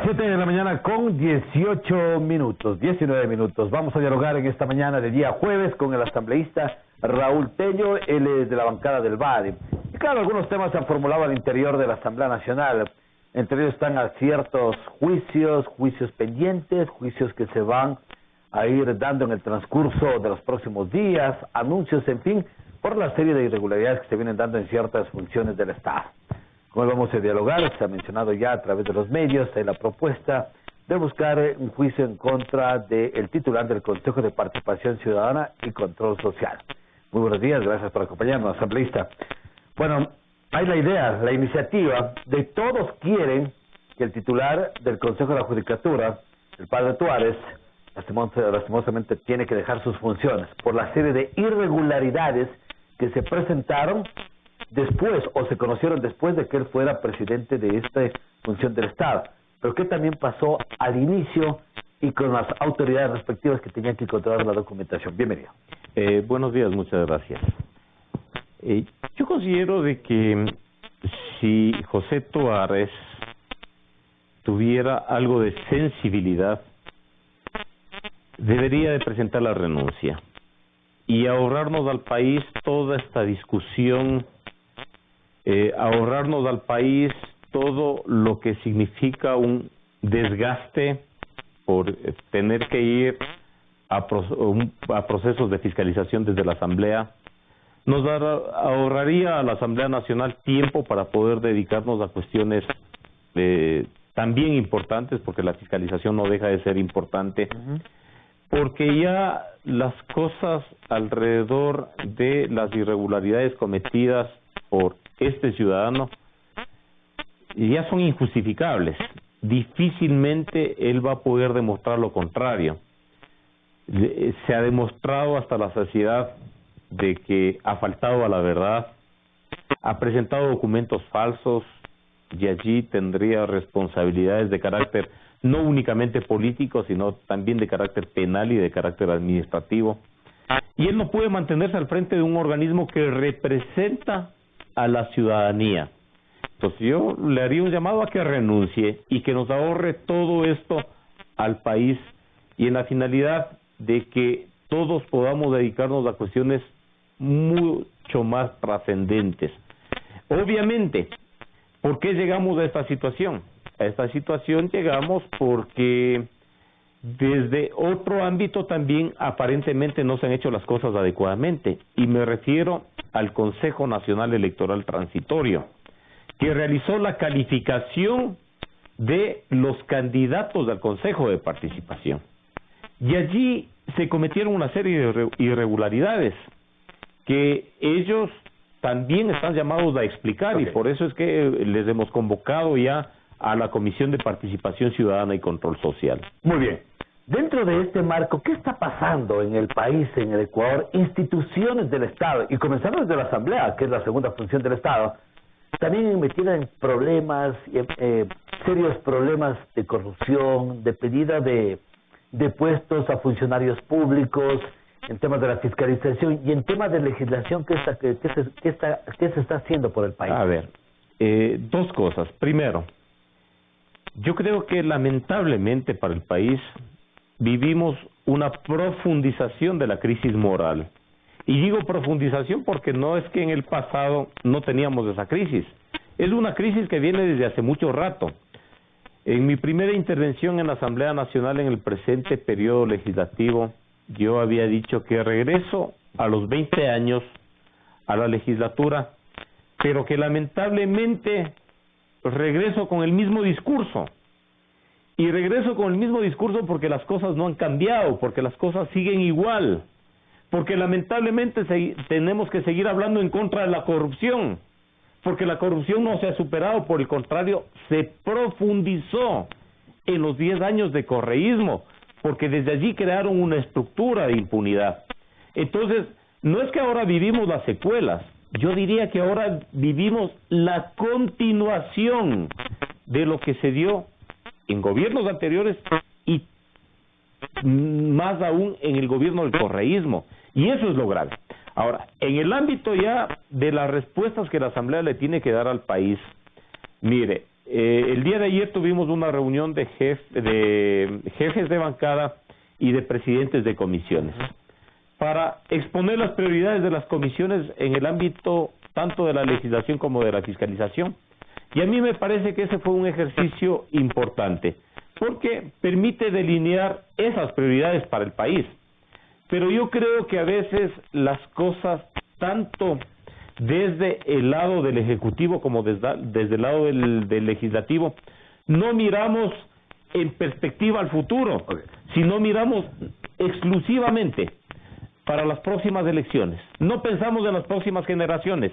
7 de la mañana con 18 minutos, 19 minutos. Vamos a dialogar en esta mañana de día jueves con el asambleísta Raúl Tello, él es de la bancada del BADE. Y claro, algunos temas se han formulado al interior de la Asamblea Nacional. Entre ellos están ciertos juicios pendientes, juicios que se van a ir dando en el transcurso de los próximos días, anuncios, en fin, por la serie de irregularidades que se vienen dando en ciertas funciones del Estado. Como vamos a dialogar, se ha mencionado ya a través de los medios la propuesta de buscar un juicio en contra del titular del Consejo de Participación Ciudadana y Control Social. Muy buenos días, gracias por acompañarnos, asambleísta. Bueno, hay la idea, la iniciativa de todos quieren que el titular del Consejo de la Judicatura, el padre Tuárez, lastimosamente tiene que dejar sus funciones por la serie de irregularidades que se presentaron después, o se conocieron después de que él fuera presidente de esta función del Estado, pero que también pasó al inicio y con las autoridades respectivas que tenían que controlar la documentación. Bienvenido. Buenos días, muchas gracias. Yo considero de que si José Tuárez tuviera algo de sensibilidad, debería de presentar la renuncia y ahorrarnos al país toda esta discusión, ahorrarnos al país todo lo que significa un desgaste por tener que ir a procesos de fiscalización desde la Asamblea. Nos ahorraría a la Asamblea Nacional tiempo para poder dedicarnos a cuestiones también importantes, porque la fiscalización no deja de ser importante, porque ya las cosas alrededor de las irregularidades cometidas por este ciudadano ya son injustificables. Difícilmente él va a poder demostrar lo contrario. Se ha demostrado hasta la saciedad de que ha faltado a la verdad, ha presentado documentos falsos y allí tendría responsabilidades de carácter no únicamente político, sino también de carácter penal y de carácter administrativo. Y él no puede mantenerse al frente de un organismo que representa a la ciudadanía. Entonces yo le haría un llamado a que renuncie y que nos ahorre todo esto al país, y en la finalidad de que todos podamos dedicarnos a cuestiones mucho más trascendentes. Obviamente, ¿por qué llegamos a esta situación? A esta situación llegamos porque desde otro ámbito también aparentemente no se han hecho las cosas adecuadamente, y me refiero al Consejo Nacional Electoral Transitorio, que realizó la calificación de los candidatos al Consejo de Participación. Y allí se cometieron una serie de irregularidades que ellos también están llamados a explicar, y por eso es que les hemos convocado ya a la Comisión de Participación Ciudadana y Control Social. Muy bien. Dentro de este marco, ¿qué está pasando en el país, en el Ecuador? Instituciones del Estado, y comenzando desde la Asamblea, que es la segunda función del Estado, también metida en problemas, serios problemas de corrupción, de pedida de puestos a funcionarios públicos, en temas de la fiscalización y en temas de legislación. ¿Qué se está haciendo por el país? A ver, dos cosas. Primero, yo creo que lamentablemente para el país vivimos una profundización de la crisis moral. Y digo profundización porque no es que en el pasado no teníamos esa crisis. Es una crisis que viene desde hace mucho rato. En mi primera intervención en la Asamblea Nacional en el presente periodo legislativo, yo había dicho que regreso a los 20 años a la legislatura, pero que lamentablemente regreso con el mismo discurso. Y regreso con el mismo discurso porque las cosas no han cambiado, porque las cosas siguen igual, porque lamentablemente tenemos que seguir hablando en contra de la corrupción, porque la corrupción no se ha superado, por el contrario, se profundizó en los 10 años de correísmo, porque desde allí crearon una estructura de impunidad. Entonces, no es que ahora vivimos las secuelas, yo diría que ahora vivimos la continuación de lo que se dio en gobiernos anteriores y más aún en el gobierno del correísmo, y eso es lo grave. Ahora, en el ámbito ya de las respuestas que la Asamblea le tiene que dar al país, mire, el día de ayer tuvimos una reunión de jefes de bancada y de presidentes de comisiones para exponer las prioridades de las comisiones en el ámbito tanto de la legislación como de la fiscalización. Y a mí me parece que ese fue un ejercicio importante, porque permite delinear esas prioridades para el país. Pero yo creo que a veces las cosas, tanto desde el lado del Ejecutivo como desde el lado del Legislativo, no miramos en perspectiva al futuro, sino miramos exclusivamente para las próximas elecciones. No pensamos en las próximas generaciones,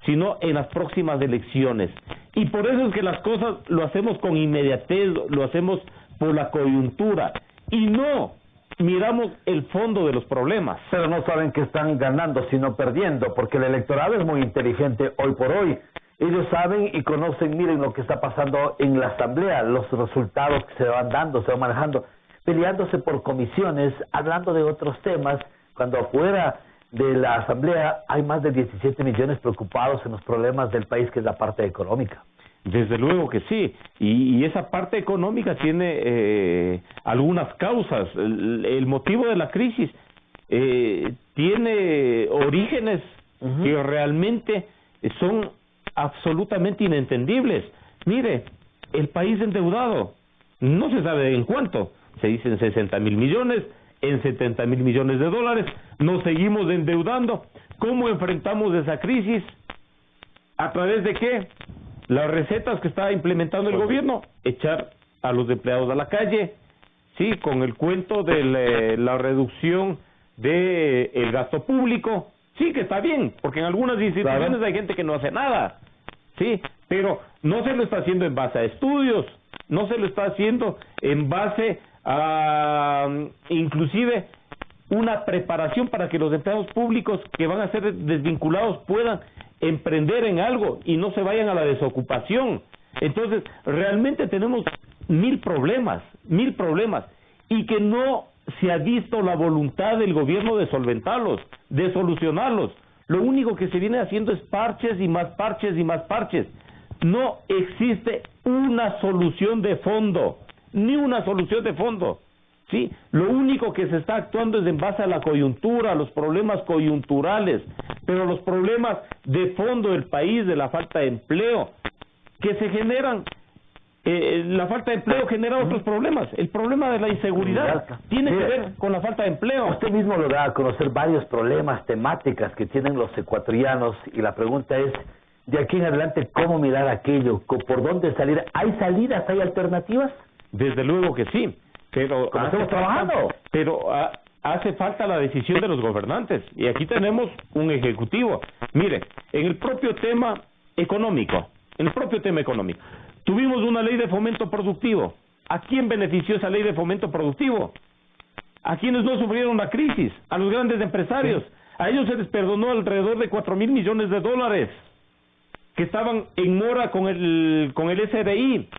sino en las próximas elecciones. Y por eso es que las cosas lo hacemos con inmediatez, lo hacemos por la coyuntura, y no miramos el fondo de los problemas. Pero no saben que están ganando, sino perdiendo, porque el electorado es muy inteligente hoy por hoy. Ellos saben y conocen, miren lo que está pasando en la Asamblea, los resultados que se van dando, se van manejando, peleándose por comisiones, hablando de otros temas, cuando afuera de la Asamblea hay más de 17 millones preocupados en los problemas del país, que es la parte económica. Desde luego que sí, y esa parte económica tiene algunas causas. El motivo de la crisis tiene orígenes que realmente son absolutamente inentendibles. Mire, el país endeudado, no se sabe en cuánto, se dicen 60,000 millones, en 70,000 millones de dólares, nos seguimos endeudando. ¿Cómo enfrentamos esa crisis? ¿A través de qué? Las recetas que está implementando el gobierno, echar a los empleados a la calle, sí, con el cuento de la reducción del gasto público, sí, que está bien, porque en algunas instituciones hay gente que no hace nada, sí, pero no se lo está haciendo en base a estudios, no se lo está haciendo en base a inclusive una preparación para que los empleados públicos que van a ser desvinculados puedan emprender en algo y no se vayan a la desocupación. Entonces, realmente tenemos mil problemas, y que no se ha visto la voluntad del gobierno de solventarlos, de solucionarlos. Lo único que se viene haciendo es parches y más parches y más parches. No existe una solución de fondo, ni una solución de fondo. Sí, lo único que se está actuando es en base a la coyuntura, a los problemas coyunturales, pero los problemas de fondo del país, de la falta de empleo, que se generan, la falta de empleo genera otros problemas. El problema de la inseguridad tiene que ver con la falta de empleo. Usted mismo lo da a conocer varios problemas, temáticas que tienen los ecuatorianos, y la pregunta es, de aquí en adelante, ¿cómo mirar aquello? ¿Por dónde salir? ¿Hay salidas? ¿Hay alternativas? Desde luego que sí. Pero estamos trabajando. Hace falta la decisión de los gobernantes, y aquí tenemos un ejecutivo. Mire, en el propio tema económico, tuvimos una ley de fomento productivo. ¿A quién benefició esa ley de fomento productivo? A quienes no sufrieron la crisis, a los grandes empresarios. A ellos se les perdonó alrededor de 4,000 millones de dólares que estaban en mora con el SRI.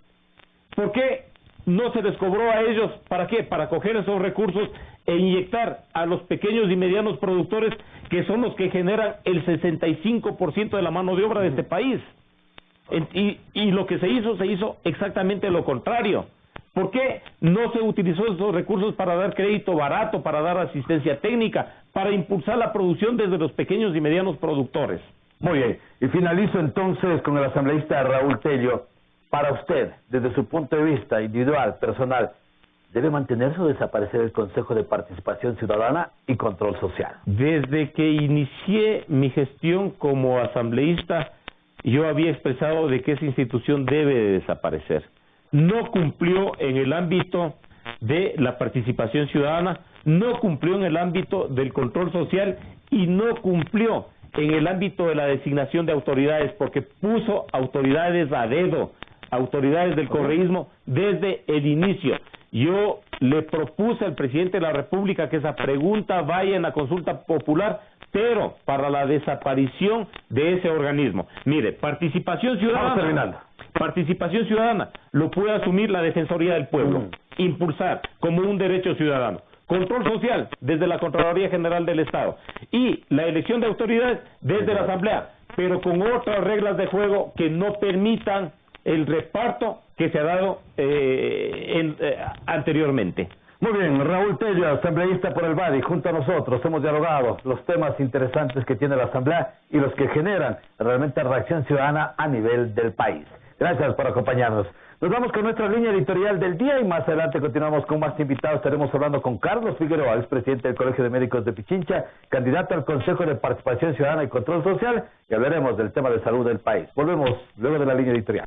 ¿Por qué no se les cobró a ellos? ¿Para qué? Para coger esos recursos e inyectar a los pequeños y medianos productores, que son los que generan el 65% de la mano de obra de este país. Y lo que se hizo exactamente lo contrario. ¿Por qué no se utilizó esos recursos para dar crédito barato, para dar asistencia técnica, para impulsar la producción desde los pequeños y medianos productores? Muy bien, y finalizo entonces con el asambleísta Raúl Tello. Para usted, desde su punto de vista individual, personal, ¿debe mantenerse o desaparecer el Consejo de Participación Ciudadana y Control Social? Desde que inicié mi gestión como asambleísta, yo había expresado de que esa institución debe de desaparecer. No cumplió en el ámbito de la participación ciudadana, no cumplió en el ámbito del control social y no cumplió en el ámbito de la designación de autoridades, porque puso autoridades a dedo, autoridades del correísmo desde el inicio. Yo le propuse al presidente de la República que esa pregunta vaya en la consulta popular, pero para la desaparición de ese organismo. Mire, participación ciudadana lo puede asumir la Defensoría del Pueblo, impulsar como un derecho ciudadano. Control social desde la Contraloría General del Estado, y la elección de autoridades desde la Asamblea, pero con otras reglas de juego que no permitan el reparto que se ha dado anteriormente. Muy bien, Raúl Tello, asambleísta por el BADI, junto a nosotros hemos dialogado los temas interesantes que tiene la Asamblea y los que generan realmente reacción ciudadana a nivel del país. Gracias por acompañarnos. Nos vamos con nuestra línea editorial del día y más adelante continuamos con más invitados. Estaremos hablando con Carlos Figueroa, expresidente del Colegio de Médicos de Pichincha, candidato al Consejo de Participación Ciudadana y Control Social, y hablaremos del tema de salud del país. Volvemos luego de la línea editorial.